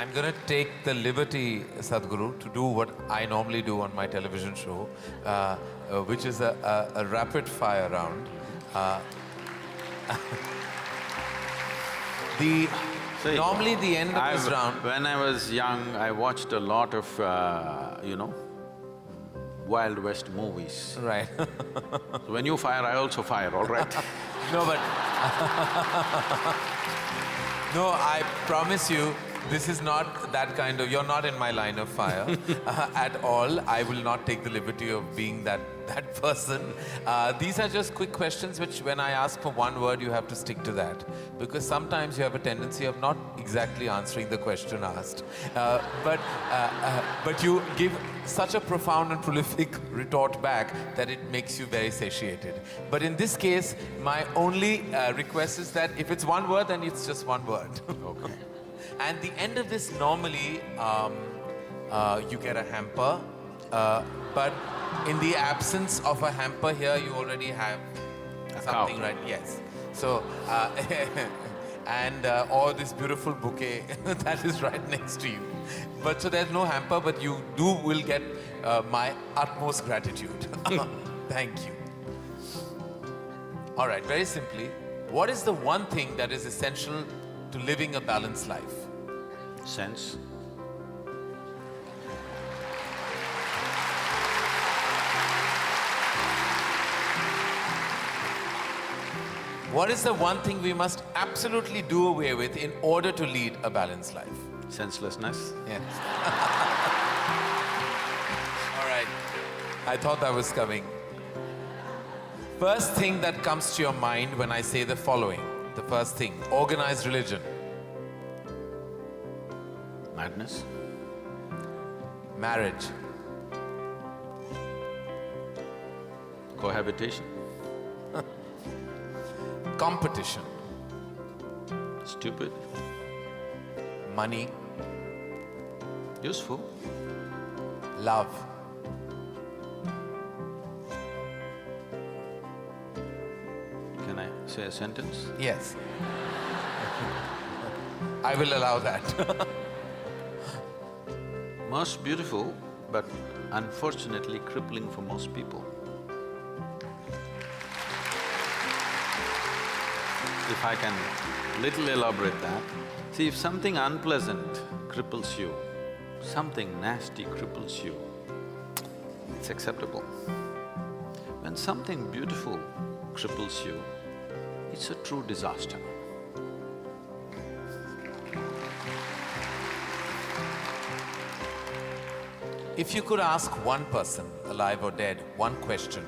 I'm gonna take the liberty, Sadhguru, to do what I normally do on my television show, which is a rapid fire round. Normally the end of this round… When I was young, I watched a lot of, Wild West movies. Right. So when you fire, I also fire, all right? No, but no, I promise you, this is not that kind of… You're not in my line of fire at all. I will not take the liberty of being that person. These are just quick questions which when I ask for one word, you have to stick to that. Because sometimes you have a tendency of not exactly answering the question asked. But you give such a profound and prolific retort back that it makes you very satiated. But in this case, my only request is that if it's one word, then it's just one word. Okay. And the end of this, normally, you get a hamper, but in the absence of a hamper here, you already have something, right? Yes. So, or this beautiful bouquet that is right next to you. But so there's no hamper, but you will get my utmost gratitude. Thank you. All right, very simply, what is the one thing that is essential to living a balanced life? Sense. What is the one thing we must absolutely do away with in order to lead a balanced life? Senselessness. Yes. All right. I thought that was coming. First thing that comes to your mind when I say the following. The first thing, organized religion. Madness. Marriage. Cohabitation. Competition. Stupid. Money. Useful. Love. Can I say a sentence? Yes. I will allow that. Most beautiful, but unfortunately crippling for most people. If I can little elaborate that, see, if something unpleasant cripples you, something nasty cripples you, it's acceptable. When something beautiful cripples you, it's a true disaster. If you could ask one person, alive or dead, one question,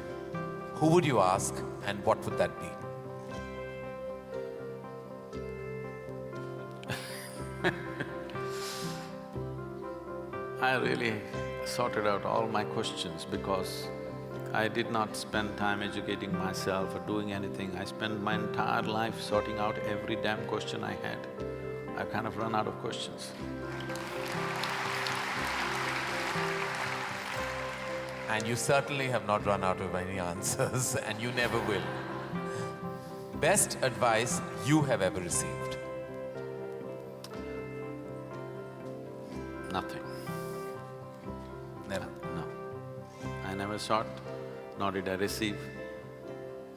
who would you ask and what would that be? I really sorted out all my questions because I did not spend time educating myself or doing anything. I spent my entire life sorting out every damn question I had. I've kind of run out of questions. And you certainly have not run out of any answers and you never will. Best advice you have ever received? Nothing. Never? No. I never sought, nor did I receive.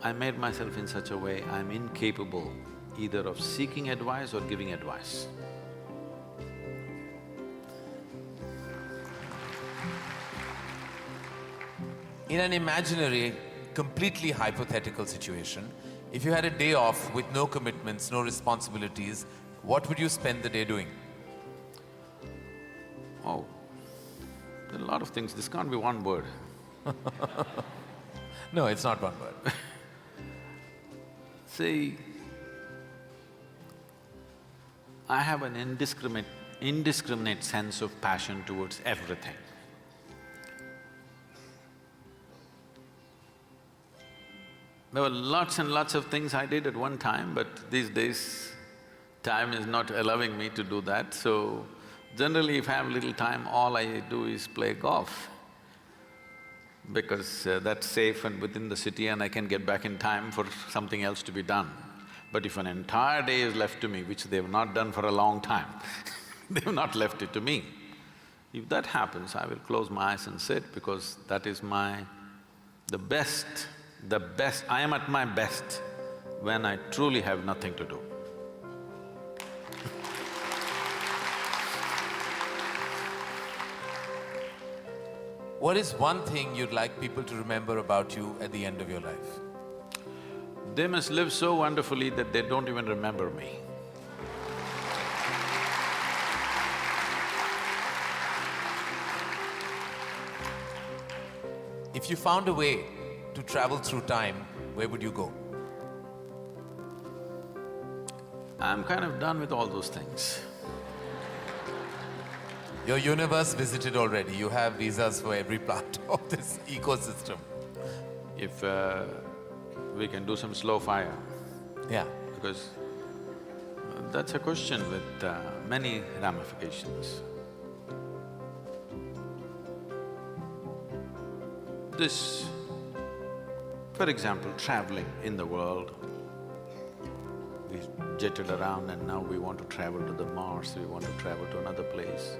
I made myself in such a way I'm incapable either of seeking advice or giving advice. In an imaginary, completely hypothetical situation, if you had a day off with no commitments, no responsibilities, what would you spend the day doing? Oh, there are a lot of things. This can't be one word. No, it's not one word. See, I have an indiscriminate sense of passion towards everything. There were lots and lots of things I did at one time, but these days, time is not allowing me to do that, so generally if I have little time, all I do is play golf. Because that's safe and within the city and I can get back in time for something else to be done. But if an entire day is left to me, which they've not done for a long time, They've not left it to me. If that happens, I will close my eyes and sit because that is the best, I am at my best when I truly have nothing to do. What is one thing you'd like people to remember about you at the end of your life? They must live so wonderfully that they don't even remember me. If you found a way to travel through time, where would you go? I'm kind of done with all those things. Your universe visited already. You have visas for every part of this ecosystem. If we can do some slow fire, Yeah. because that's a question with many ramifications. This, for example, traveling in the world, we jetted around and now we want to travel to the Mars, we want to travel to another place.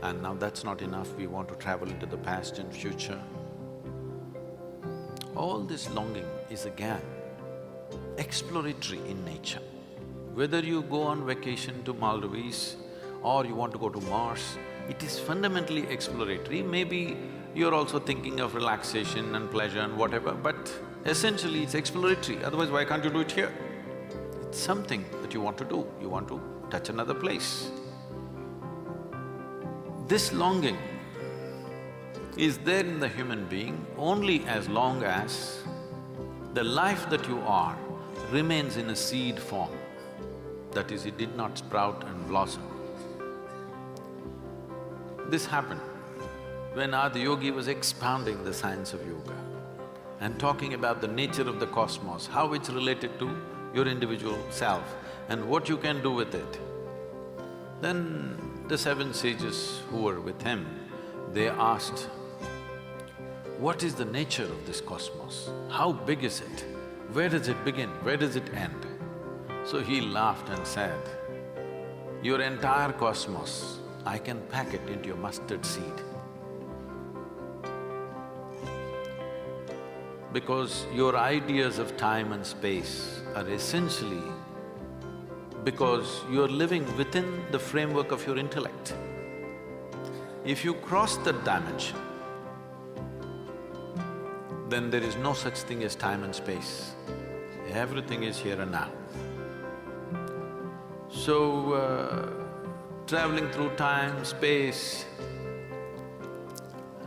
And now that's not enough, we want to travel into the past and future. All this longing is again exploratory in nature. Whether you go on vacation to Maldives or you want to go to Mars, it is fundamentally exploratory. Maybe you're also thinking of relaxation and pleasure and whatever, but essentially it's exploratory, otherwise why can't you do it here? It's something that you want to do, you want to touch another place. This longing is there in the human being only as long as the life that you are remains in a seed form. That is, it did not sprout and blossom. This happened when Adi Yogi was expounding the science of yoga and talking about the nature of the cosmos, how it's related to your individual self and what you can do with it. Then the seven sages who were with him, they asked, what is the nature of this cosmos? How big is it? Where does it begin? Where does it end? So he laughed and said, your entire cosmos, I can pack it into your mustard seed. Because your ideas of time and space are essentially because you're living within the framework of your intellect. If you cross that dimension, then there is no such thing as time and space. Everything is here and now. So, traveling through time, space,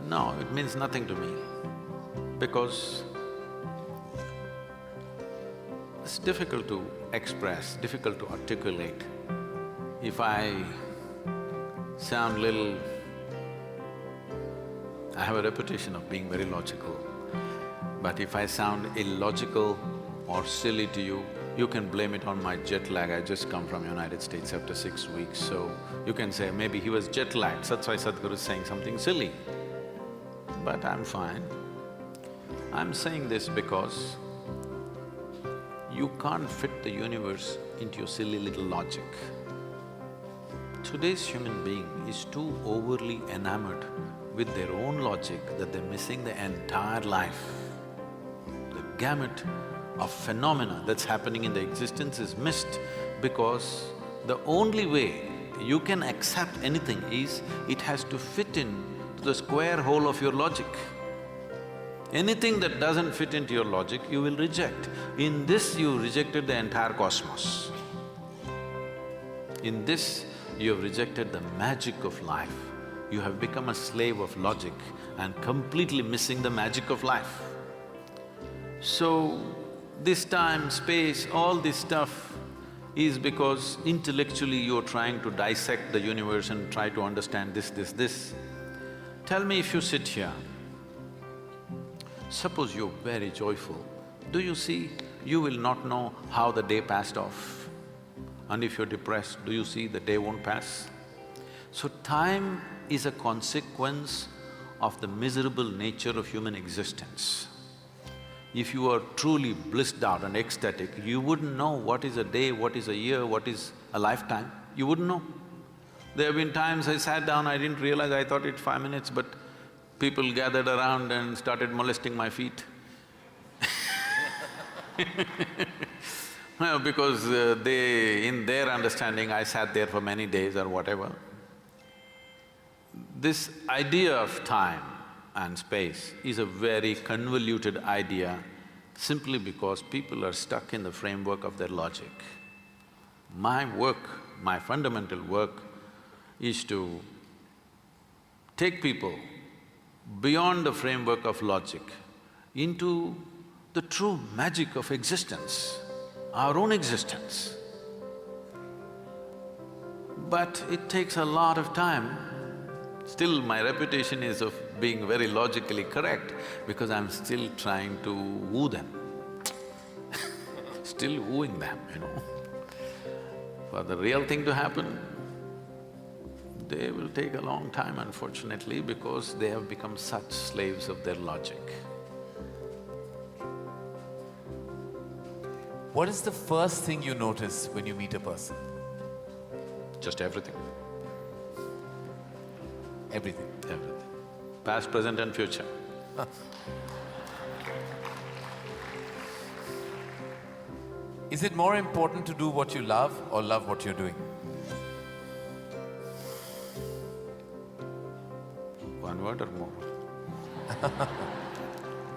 no, it means nothing to me because it's difficult to express, difficult to articulate. If I sound little… I have a reputation of being very logical, but if I sound illogical or silly to you, you can blame it on my jet lag. I just come from United States after 6 weeks, so you can say maybe he was jet lagged, that's why Sadhguru is saying something silly. But I'm fine. I'm saying this because you can't fit the universe into your silly little logic. Today's human being is too overly enamored with their own logic that they're missing the entire life. The gamut of phenomena that's happening in the existence is missed because the only way you can accept anything is it has to fit in to the square hole of your logic. Anything that doesn't fit into your logic, you will reject. In this, you rejected the entire cosmos. In this, you have rejected the magic of life. You have become a slave of logic and completely missing the magic of life. So, this time, space, all this stuff is because intellectually you're trying to dissect the universe and try to understand this. Tell me if you sit here, suppose you're very joyful, do you see, you will not know how the day passed off. And if you're depressed, do you see the day won't pass? So time is a consequence of the miserable nature of human existence. If you are truly blissed out and ecstatic, you wouldn't know what is a day, what is a year, what is a lifetime, you wouldn't know. There have been times I sat down, I didn't realize, I thought it's 5 minutes, but people gathered around and started molesting my feet. Well, because in their understanding, I sat there for many days or whatever. This idea of time and space is a very convoluted idea simply because people are stuck in the framework of their logic. My work, my fundamental work is to take people beyond the framework of logic into the true magic of existence, our own existence. But it takes a lot of time. Still, my reputation is of being very logically correct because I'm still trying to woo them, still wooing them, you know. For the real thing to happen, they will take a long time, unfortunately, because they have become such slaves of their logic. What is the first thing you notice when you meet a person? Just everything. Everything. Everything. Past, present and future. Is it more important to do what you love or love what you're doing? One word or more?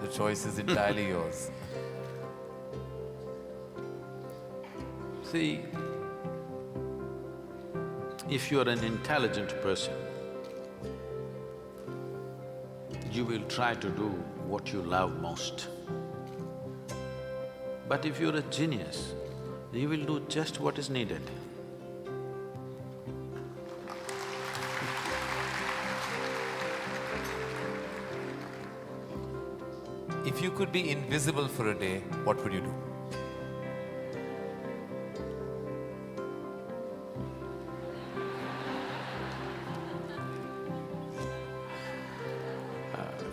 The choice is entirely yours. See, if you are an intelligent person, you will try to do what you love most. But if you're a genius, you will do just what is needed. If you could be invisible for a day, what would you do?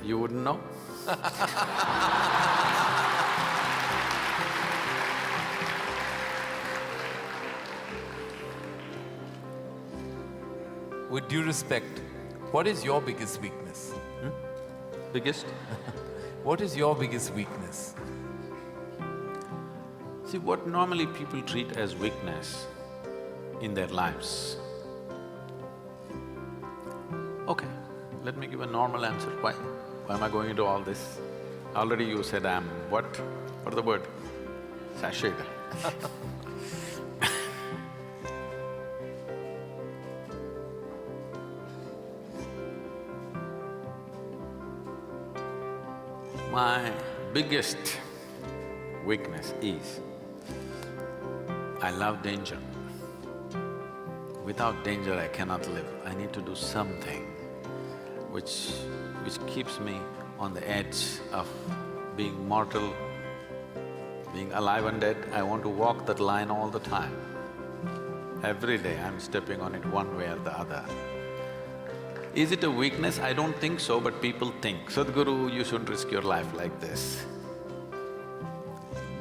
You wouldn't know? With due respect, what is your biggest weakness? Biggest? What is your biggest weakness? See, what normally people treat as weakness in their lives. Okay, let me give a normal answer. Why? Why am I going into all this? Already you said I'm what? What is the word? Sashayed. My biggest weakness is I love danger. Without danger, I cannot live. I need to do something which keeps me on the edge of being mortal, being alive and dead. I want to walk that line all the time. Every day I'm stepping on it one way or the other. Is it a weakness? I don't think so, but people think, Sadhguru, you shouldn't risk your life like this.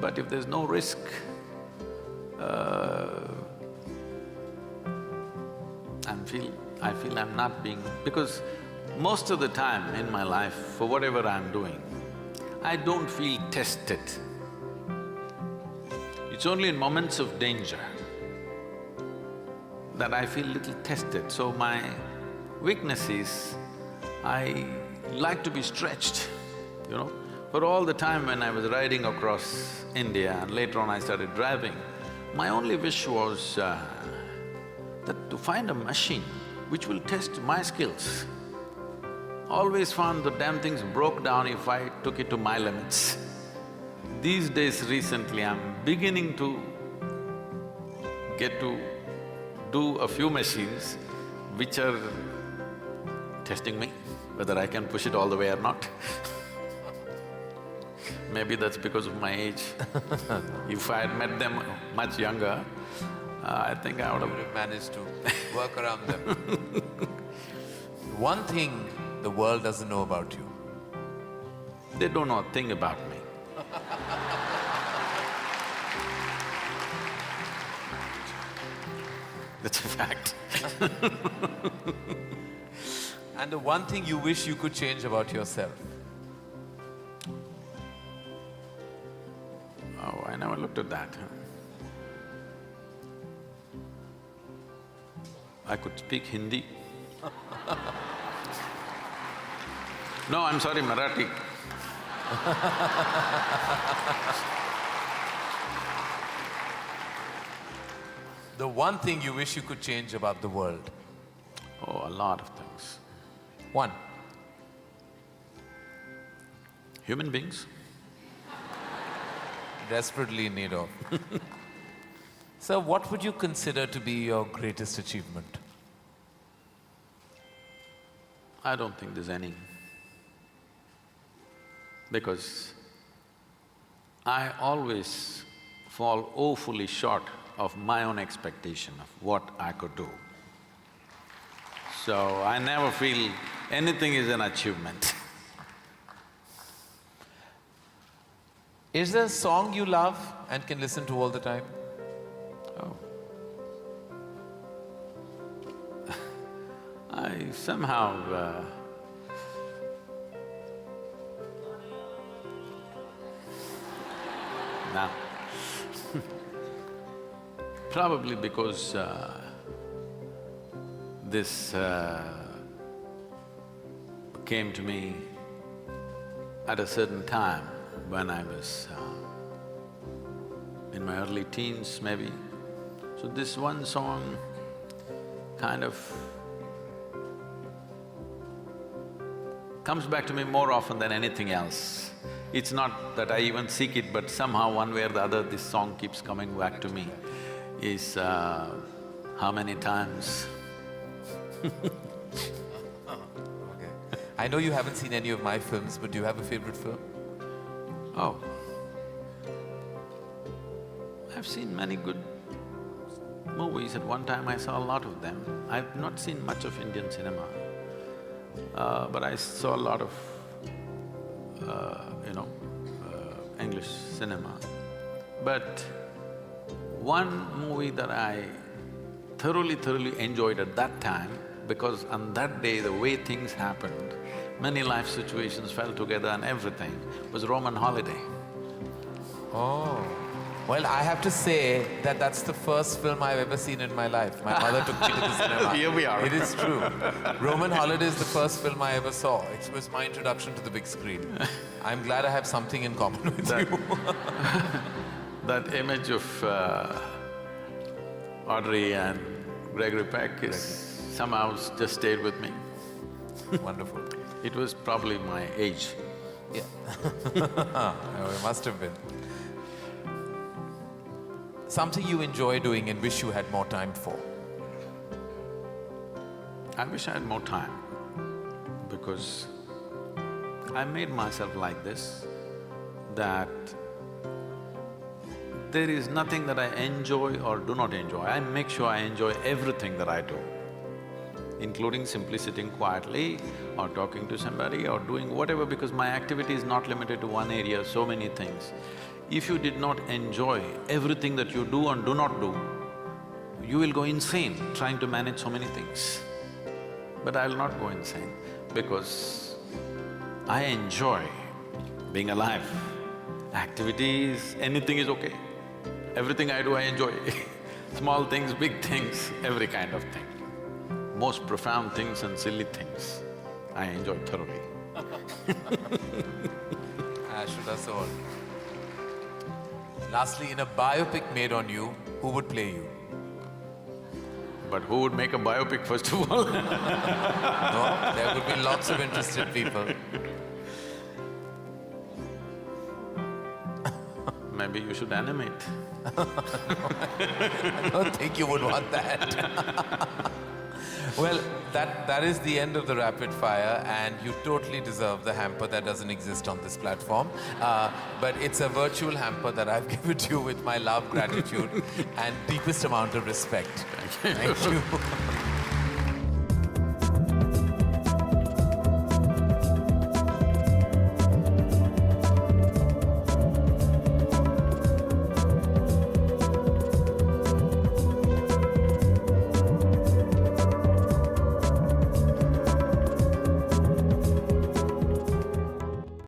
But if there's no risk, I feel I'm not being… because most of the time in my life, for whatever I'm doing, I don't feel tested. It's only in moments of danger that I feel little tested. So my weakness is, I like to be stretched, you know. For all the time when I was riding across India and later on I started driving, my only wish was that to find a machine which will test my skills. Always found the damn things broke down if I took it to my limits. These days recently I'm beginning to get to do a few machines which are testing me, whether I can push it all the way or not. Maybe that's because of my age. If I had met them much younger, I think I would have managed to work around them. One thing the world doesn't know about you. They don't know a thing about me. That's a fact. And the one thing you wish you could change about yourself? Oh, I never looked at that. I could speak Hindi. No, I'm sorry, Marathi. The one thing you wish you could change about the world? Oh, a lot of things. One. Human beings. Desperately in need of. Sir, what would you consider to be your greatest achievement? I don't think there's any. Because I always fall woefully short of my own expectation of what I could do. So I never feel anything is an achievement. Is there a song you love and can listen to all the time? Oh. I somehow nah. Probably because this came to me at a certain time when I was in my early teens maybe. So this one song kind of comes back to me more often than anything else. It's not that I even seek it, but somehow one way or the other this song keeps coming back to me. Is how many times? Okay. I know you haven't seen any of my films, but do you have a favorite film? Oh. I've seen many good movies. At one time I saw a lot of them. I've not seen much of Indian cinema, but I saw a lot of, English cinema. But one movie that I thoroughly enjoyed at that time, because on that day the way things happened, many life situations fell together and everything, was Roman Holiday. Oh. Well, I have to say that that's the first film I've ever seen in my life. My mother took me to the cinema. Here we are. It is true. Roman Holiday is the first film I ever saw. It was my introduction to the big screen. I'm glad I have something in common with you. That image of Audrey and Gregory Peck is somehow just stayed with me. Wonderful. It was probably my age. Yeah. Oh, it must have been. Something you enjoy doing and wish you had more time for? I wish I had more time, because I made myself like this, that there is nothing that I enjoy or do not enjoy. I make sure I enjoy everything that I do, including simply sitting quietly or talking to somebody or doing whatever, because my activity is not limited to one area, so many things. If you did not enjoy everything that you do and do not do, you will go insane trying to manage so many things. But I will not go insane, because I enjoy being alive. Activities, anything is okay. Everything I do, I enjoy. Small things, big things, every kind of thing. Most profound things and silly things, I enjoy thoroughly. Should us all. Lastly, in a biopic made on you, who would play you? But who would make a biopic first of all? No, there would be lots of interested people. Maybe you should animate. I don't think you would want that. Well, that is the end of the rapid fire, and you totally deserve the hamper that doesn't exist on this platform. But it's a virtual hamper that I've given to you with my love, gratitude, and deepest amount of respect. Thank you.